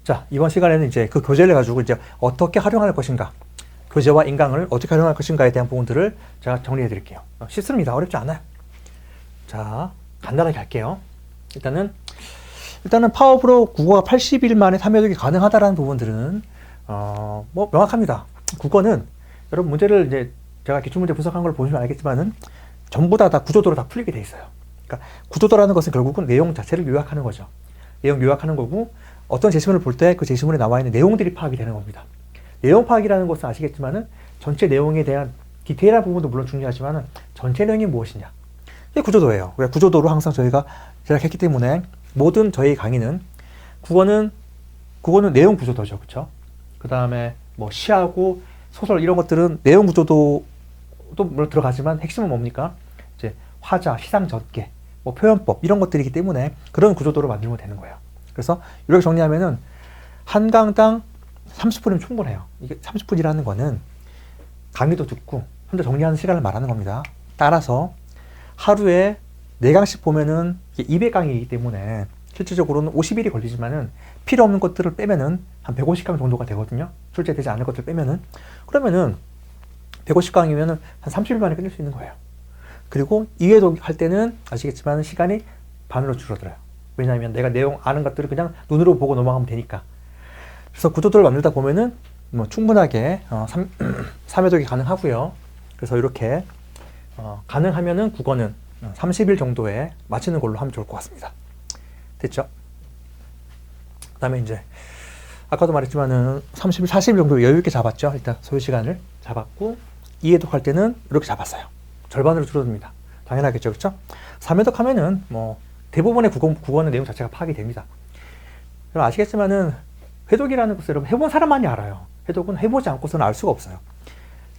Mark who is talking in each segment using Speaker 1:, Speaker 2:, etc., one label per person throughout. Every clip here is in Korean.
Speaker 1: 자, 이번 시간에는 이제 그 교재를 가지고 이제 어떻게 활용할 것인가, 교재와 인강을 어떻게 활용할 것인가에 대한 부분들을 제가 정리해 드릴게요. 쉽습니다. 어렵지 않아요. 자, 간단하게 할게요. 일단은 파워프로 국어가 80일 만에 3회독이 가능하다라는 부분들은 뭐 명확합니다. 국어는 여러분 문제를 이제 제가 기출문제 분석한 걸 보시면 알겠지만은 전부 다 구조도로 다 풀리게 돼 있어요. 그러니까 구조도라는 것은 결국은 내용 자체를 요약하는 거죠. 내용 요약하는 거고, 어떤 제시문을 볼 때 그 제시문에 나와 있는 내용들이 파악이 되는 겁니다. 내용 파악이라는 것은 아시겠지만은 전체 내용에 대한 디테일한 부분도 물론 중요하지만은 전체 내용이 무엇이냐, 이게 구조도예요. 왜 구조도로 항상 저희가 제작했기 때문에 모든 저희 강의는 국어는 내용 구조도죠, 그렇죠? 그 다음에 뭐 시하고 소설 이런 것들은 내용 구조도도 물론 들어가지만 핵심은 뭡니까? 이제 화자, 시상 전개, 뭐 표현법 이런 것들이기 때문에 그런 구조도로 만들면 되는 거예요. 그래서 이렇게 정리하면은 한 강당 30분이면 충분해요. 이게 30분이라는 거는 강의도 듣고 혼자 정리하는 시간을 말하는 겁니다. 따라서 하루에 4강씩 보면은 200강이기 때문에 실질적으로는 50일이 걸리지만은 필요 없는 것들을 빼면은 한 150강 정도가 되거든요. 출제되지 않을 것들 빼면은. 그러면은 150강이면은 한 30일 만에 끝낼 수 있는 거예요. 그리고 이해독 할 때는 아시겠지만 시간이 반으로 줄어들어요. 왜냐하면 내가 내용 아는 것들을 그냥 눈으로 보고 넘어가면 되니까. 그래서 구조도를 만들다 보면은 뭐 충분하게 3회독이 가능하고요. 그래서 이렇게 가능하면은 국어는 30일 정도에 마치는 걸로 하면 좋을 것 같습니다. 됐죠? 그 다음에 이제 아까도 말했지만은 30일, 40일 정도 여유 있게 잡았죠. 일단 소요 시간을 잡았고, 이해독 할 때는 이렇게 잡았어요. 절반으로 줄어듭니다. 당연하겠죠, 그렇죠? 3회독 하면은 뭐 대부분의 국어는 내용 자체가 파악이 됩니다. 여러분 아시겠지만은 회독이라는 것을 여러분 해본 사람만이 알아요. 회독은 해보지 않고서는 알 수가 없어요.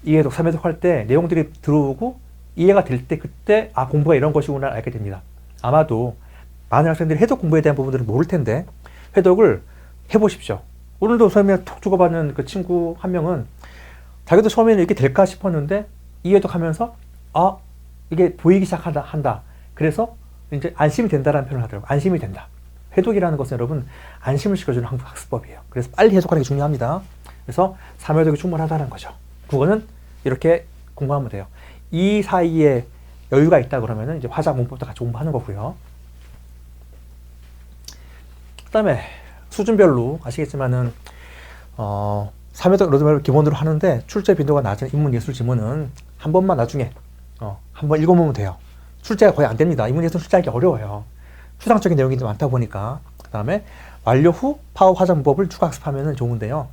Speaker 1: 이해독, 3회독 할 때 내용들이 들어오고 이해가 될 때 그때 공부가 이런 것이구나 알게 됩니다. 아마도 많은 학생들이 회독 공부에 대한 부분들은 모를 텐데 회독을 해보십시오. 오늘도 처음에 톡 주고받는 그 친구 한 명은 자기도 처음에는 이게 될까 싶었는데 이해독 하면서 이게 보이기 시작한다. 그래서 이제 안심이 된다라는 표현을 하더라고요. 안심이 된다. 회독이라는 것은 여러분 안심을 시켜주는 학습법이에요. 그래서 빨리 해석하는 게 중요합니다. 그래서 3회독이 충분하다는 거죠. 국어는 이렇게 공부하면 돼요. 이 사이에 여유가 있다 그러면은 이제 화자 문법도 같이 공부하는 거고요. 그 다음에 수준별로 아시겠지만은 3회독 로드맵을 기본으로 하는데 출제 빈도가 낮은 인문예술 지문은 한 번만 나중에 한번 읽어보면 돼요. 출제가 거의 안 됩니다. 인문예술 출제하기 어려워요. 추상적인 내용이 많다 보니까. 그 다음에 완료 후 파워 화자 문법을 추가 학습하면 좋은데요.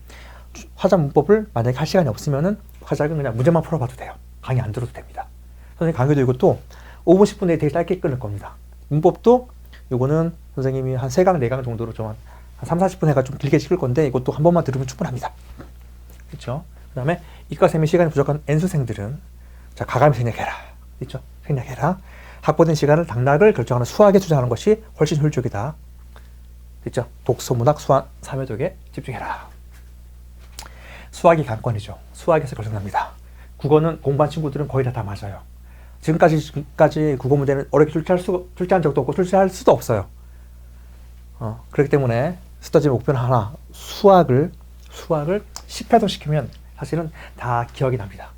Speaker 1: 화자 문법을 만약에 할 시간이 없으면은 화자는 그냥 문제만 풀어봐도 돼요. 강의 안 들어도 됩니다. 선생님 강의도 이것도 5분 10분 내에 되게 짧게 끊을 겁니다. 문법도 이거는 선생님이 한 3강 4강 정도로 좀 한 3, 40분 해가 좀 길게 찍을 건데 이것도 한 번만 들으면 충분합니다. 그렇죠? 그 다음에 이과쌤의 시간이 부족한 N수생들은 자, 가감히 생략해라. 그렇죠? 생략해라. 확보된 시간을 당락을 결정하는 수학에 투자하는 것이 훨씬 효율적이다. 됐죠? 독서, 문학, 수학, 3회독에 집중해라. 수학이 관건이죠. 수학에서 결정납니다. 국어는 공부한 친구들은 거의 다 맞아요. 지금까지 국어 문제는 어렵게 출제한 적도 없고 출제할 수도 없어요. 그렇기 때문에 스터디 목표는 하나, 수학을 10회독 시키면 사실은 다 기억이 납니다.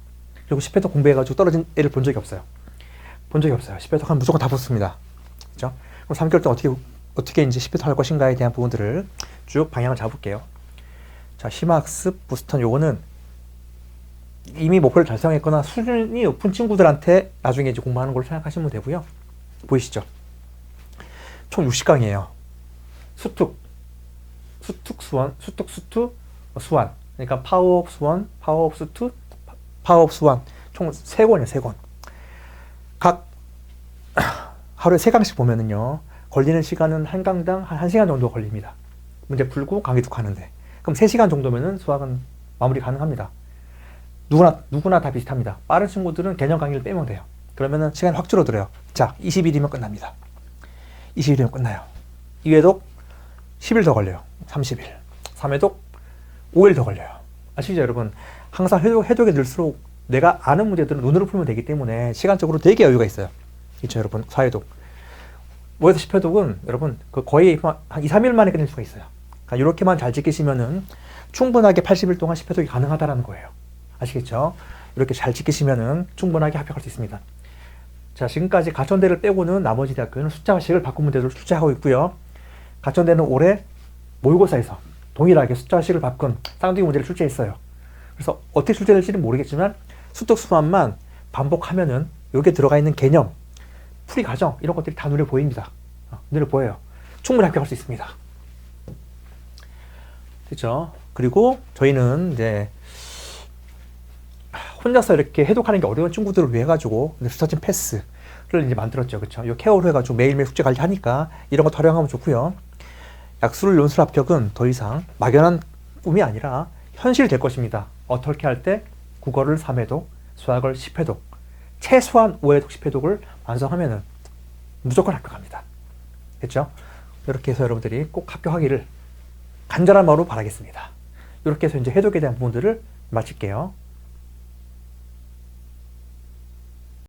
Speaker 1: 그리고 10회독 공부해가지고 떨어진 애를 본 적이 없어요. 10회독 하면 무조건 다 붙습니다. 그죠? 그럼 3개월 동안 어떻게 이제 10회독 할 것인가에 대한 부분들을 쭉 방향을 잡을게요. 자, 심화학습 부스턴 요거는 이미 목표를 달성했거나 수준이 높은 친구들한테 나중에 이제 공부하는 걸로 생각하시면 되고요. 보이시죠? 총 60강이에요. 수특, 수완. 그러니까 파워업 수원, 파워업 수특, 파워업 수완. 총 3권이에요, 3권. 각 하루에 3강씩 보면은요, 걸리는 시간은 한 강당 한 1시간 정도 걸립니다. 문제 풀고 강의 쭉 하는데. 그럼 3시간 정도면은 수학은 마무리 가능합니다. 누구나 다 비슷합니다. 빠른 친구들은 개념 강의를 빼면 돼요. 그러면은 시간이 확 줄어들어요. 자, 20일이면 끝납니다. 20일이면 끝나요. 2회독 10일 더 걸려요. 30일. 3회독 5일 더 걸려요. 아시죠, 여러분? 항상 회독에 늘수록 내가 아는 문제들은 눈으로 풀면 되기 때문에 시간적으로 되게 여유가 있어요. 그렇죠, 여러분? 4회독. 5에서 10회독은 여러분 거의 한 2, 3일 만에 끝낼 수가 있어요. 그러니까 이렇게만 잘 지키시면은 충분하게 80일 동안 10회독이 가능하다는 거예요. 아시겠죠? 이렇게 잘 지키시면은 충분하게 합격할 수 있습니다. 자, 지금까지 가천대를 빼고는 나머지 대학교는 숫자식을 바꾼 문제들을 출제하고 있고요. 가천대는 올해 모의고사에서 동일하게 숫자식을 바꾼 쌍둥이 문제를 출제했어요. 그래서 어떻게 출제될지는 모르겠지만 수특수만만 반복하면은 여기에 들어가 있는 개념, 풀이 과정 이런 것들이 다 눈에 보입니다. 눈에 보여요. 충분히 합격할 수 있습니다. 그렇죠? 그리고 저희는 이제 혼자서 이렇게 해독하는 게 어려운 친구들을 위해 가지고 스터진 패스를 이제 만들었죠. 그렇죠? 이 케어로 해가지고 매일매일 숙제 관리하니까 이런 거 활용하면 좋고요. 약술 논술 합격은 더 이상 막연한 꿈이 아니라 현실이 될 것입니다. 어떻게 할 때 국어를 3회독, 수학을 10회독, 최소한 5회독, 10회독을 완성하면은 무조건 합격합니다. 됐죠? 이렇게 해서 여러분들이 꼭 합격하기를 간절한 마음으로 바라겠습니다. 이렇게 해서 이제 해독에 대한 부분들을 마칠게요.